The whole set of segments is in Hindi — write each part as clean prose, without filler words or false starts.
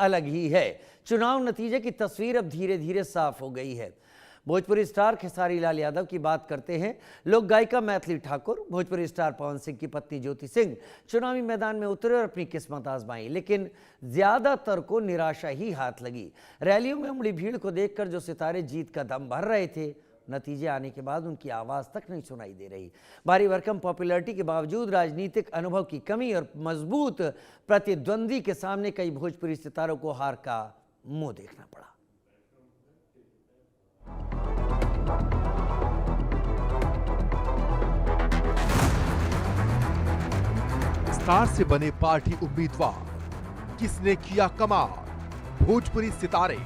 अलग ही है। चुनाव नतीजे की तस्वीर अब धीरे धीरे साफ हो गई है। भोजपुरी स्टार खेसारी लाल यादव की बात करते हैं। लोक गायिका मैथिली ठाकुर, भोजपुरी स्टार पवन सिंह की पत्नी ज्योति सिंह चुनावी मैदान में उतरे और अपनी किस्मत आजमाई, लेकिन ज्यादातर को निराशा ही हाथ लगी। रैलियों में उमड़ी भीड़ को देखकर जो सितारे जीत का दम भर रहे थे, नतीजे आने के बाद उनकी आवाज तक नहीं सुनाई दे रही। भारी भरकम पॉपुलैरिटी के बावजूद राजनीतिक अनुभव की कमी और मजबूत प्रतिद्वंदी के सामने कई भोजपुरी सितारों को हार का मुंह देखना पड़ा। स्टार से बने पार्टी उम्मीदवार, किसने किया कमाल? भोजपुरी सितारे,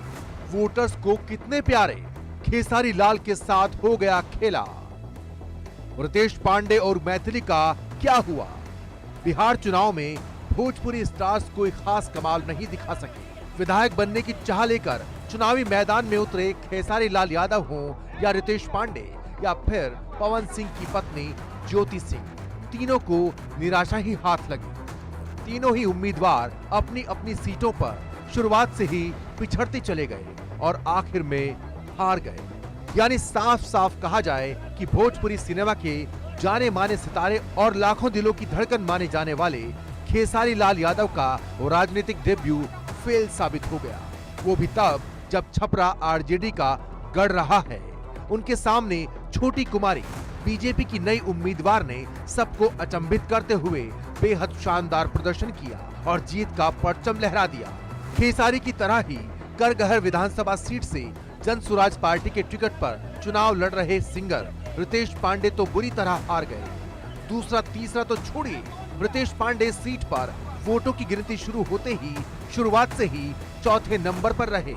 वोटर्स को कितने प्यारे? खेसारी लाल के साथ हो गया खेला। रितेश पांडे और मैथिली का क्या हुआ? बिहार चुनाव में भोजपुरी स्टार्स कोई खास कमाल नहीं दिखा सके। विधायक बनने की चाह लेकर चुनावी मैदान में उतरे खेसारी लाल यादव हों या रितेश पांडे या फिर पवन सिंह की पत्नी ज्योति सिंह, तीनों को निराशा ही हाथ लगी। तीनों ही उम्मीदवार अपनी अपनी सीटों पर शुरुआत से ही पिछड़ते चले गए और आखिर में हार गए। यानी साफ साफ कहा जाए कि भोजपुरी सिनेमा के जाने माने सितारे और लाखों दिलों की धड़कन माने जाने वाले खेसारी लाल यादव का राजनीतिक डेब्यू फेल साबित हो गया। वो भी तब जब छपरा आरजेडी का गढ़ रहा है। उनके सामने छोटी कुमारी बीजेपी की नई उम्मीदवार ने सबको अचंभित करते हुए बेहद शानदार प्रदर्शन किया और जीत का परचम लहरा दिया। खेसारी की तरह ही करगहर विधानसभा सीट से जन सुराज पार्टी के टिकट पर चुनाव लड़ रहे सिंगर रितेश पांडे तो बुरी तरह हार गए। दूसरा तीसरा तो छोड़िए, रितेश पांडे सीट पर वोटों की गिनती शुरू होते ही शुरुआत से ही चौथे नंबर पर रहे।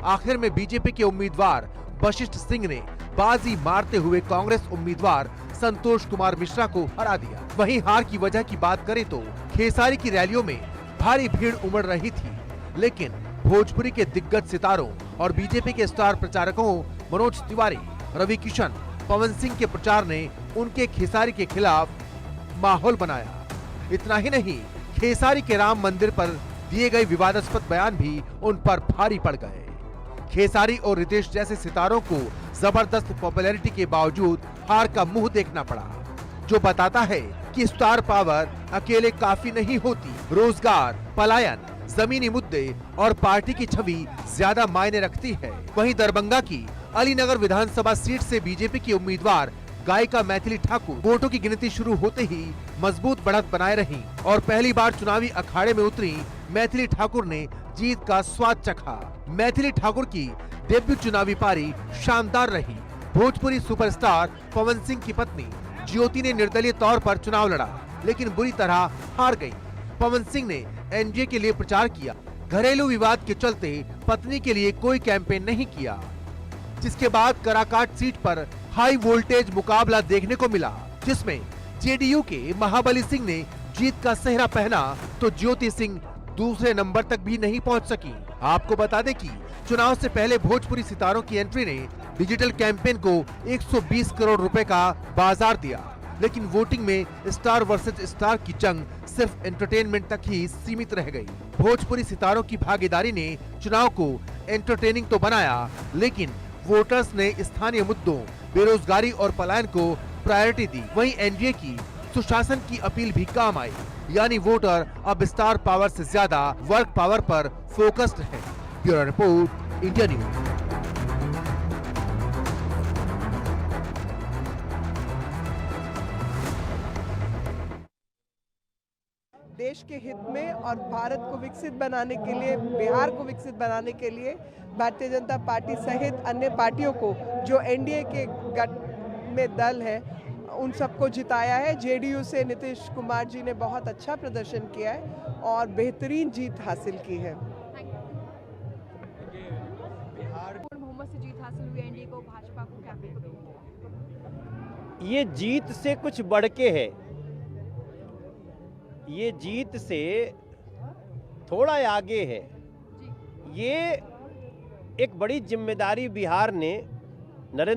आखिर में बीजेपी के उम्मीदवार वशिष्ठ सिंह ने बाजी मारते हुए कांग्रेस उम्मीदवार संतोष कुमार मिश्रा को हरा दिया। वहीं हार की वजह की बात करें तो खेसारी की रैलियों में भारी भीड़ उमड़ रही थी, लेकिन भोजपुरी के दिग्गज सितारों और बीजेपी के स्टार प्रचारकों मनोज तिवारी, रवि किशन, पवन सिंह के प्रचार ने उनके खेसारी के खिलाफ माहौल बनाया। इतना ही नहीं, खेसारी के राम मंदिर पर दिए गए विवादास्पद बयान भी उन पर भारी पड़ गए। खेसारी और रितेश जैसे सितारों को जबरदस्त पॉपुलैरिटी के बावजूद हार का मुंह देखना पड़ा, जो बताता है कि स्टार पावर अकेले काफी नहीं होती। रोजगार, पलायन, जमीनी मुद्दे और पार्टी की छवि ज्यादा मायने रखती है। वहीं दरभंगा की अलीनगर विधानसभा सीट से बीजेपी की उम्मीदवार गायिका मैथिली ठाकुर वोटों की गिनती शुरू होते ही मजबूत बढ़त बनाए रही और पहली बार चुनावी अखाड़े में उतरी मैथिली ठाकुर ने जीत का स्वाद चखा। मैथिली ठाकुर की डेब्यू चुनावी पारी शानदार रही। भोजपुरी सुपरस्टार पवन सिंह की पत्नी ज्योति ने निर्दलीय तौर पर चुनाव लड़ा, लेकिन बुरी तरह हार गई। पवन सिंह ने एनडीए के लिए प्रचार किया। घरेलू विवाद के चलते पत्नी के लिए कोई कैंपेन नहीं किया, जिसके बाद कराकाट सीट पर हाई वोल्टेज मुकाबला देखने को मिला, जिसमें जेडीयू के महाबली सिंह ने जीत का सेहरा पहना तो ज्योति सिंह दूसरे नंबर तक भी नहीं पहुंच सकी। आपको बता दें कि चुनाव से पहले भोजपुरी सितारों की एंट्री ने डिजिटल कैंपेन को 120 करोड़ रुपए का बाजार दिया, लेकिन वोटिंग में स्टार वर्सेस स्टार की जंग सिर्फ एंटरटेनमेंट तक ही सीमित रह गई। भोजपुरी सितारों की भागीदारी ने चुनाव को एंटरटेनिंग तो बनाया, लेकिन वोटर्स ने स्थानीय मुद्दों, बेरोजगारी और पलायन को प्रायोरिटी दी। वहीं एनडीए की सुशासन की अपील भी काम आई, यानी वोटर अब स्टार पावर से ज्यादा वर्क पावर पर फोकस्ड है। Bureau report, India news. देश के हित में और भारत को विकसित बनाने के लिए, बिहार को विकसित बनाने के लिए भारतीय जनता पार्टी सहित अन्य पार्टियों को जो एनडीए के गठ में दल है उन सबको जिताया है। जेडीयू से नीतीश कुमार जी ने बहुत अच्छा प्रदर्शन किया है और बेहतरीन जीत हासिल की है। बिहार बहुमत से जीत हासिल हुई एनडीए को, भाजपा को क्या ये जीत से कुछ बढ़ के है। ये जीत से थोड़ा आगे है। ये एक बड़ी जिम्मेदारी बिहार ने नरेंद्र